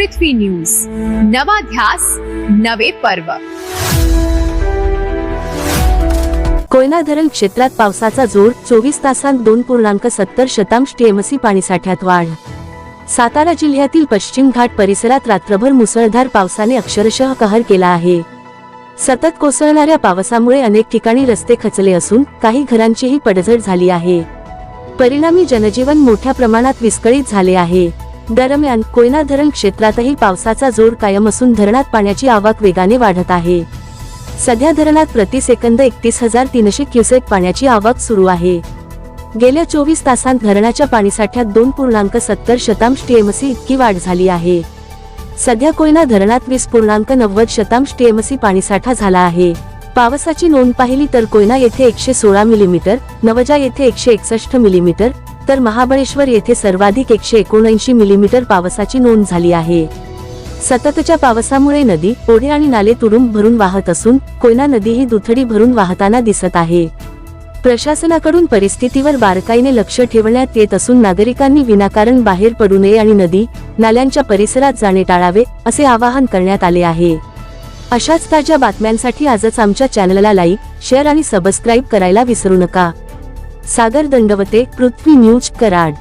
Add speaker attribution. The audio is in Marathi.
Speaker 1: पृथ्वी न्यूज, नवा ध्यास नवे पर्व।
Speaker 2: कोयना धरण क्षेत्रात पावसाचा जोर, 24 तासांत 2.70 TMC पाणीसाठ्यात वाढ। सातारा जिल्ह्यातील पश्चिम घाट परिसरात रात्रभर मुसळधार पावसाने अक्षरशः कहर केला आहे। सतत कोसळणाऱ्या पावसामुळे अनेक ठिकाणी रस्ते खचले असून काही घरांचीही पडझड झाली आहे। परिणामी जनजीवन मोठ्या प्रमाणात विस्कळीत झाले आहे। दरम्यान कोयना धरण क्षेत्रातही पावसाचा जोर कायम असून धरणात पाण्याची आवक वेगाने वाढत आहे। सध्या धरणात प्रति सेकंद 31,300 क्युसेक पाण्याची आवक सुरू आहे। गेल्या 24 तासांत धरणाच्या पाणीसाठ्यात 2.70 TMC इतकी वाढ झाली आहे। सध्या कोयना धरणात 20.90 TMC पाणीसाठा झाला आहे। पावसाची नोंद पाहिली तर कोयना येथे 116 मिलीमीटर, नवजा येथे 161 मिलीमीटर, तर महाबळेश्वर येथे सर्वाधिक 179 मिलीमीटर पावसाची नोंद झाली आहे। सततच्या पावसामुळे नदी, ओढे आणि नाले तुडुंब भरून वाहत असून कोयना नदीही दुथडी भरून वाहताना दिसत आहे। प्रशासनाकडून परिस्थितीवर बारकाईने लक्ष ठेवण्यात येत असून नागरिकांनी विनाकारण बाहेर पडू नये आणि नदी, नाल्यांच्या परिसरात जाणे टाळावे असे आवाहन करण्यात आले आहे। अशाच ताज्या बातम्यांसाठी आजच आमच्या चॅनलला लाईक, शेअर आणि सबस्क्राईब करायला विसरू नका। सागर दंडवते, पृथ्वी न्यूज, कराड।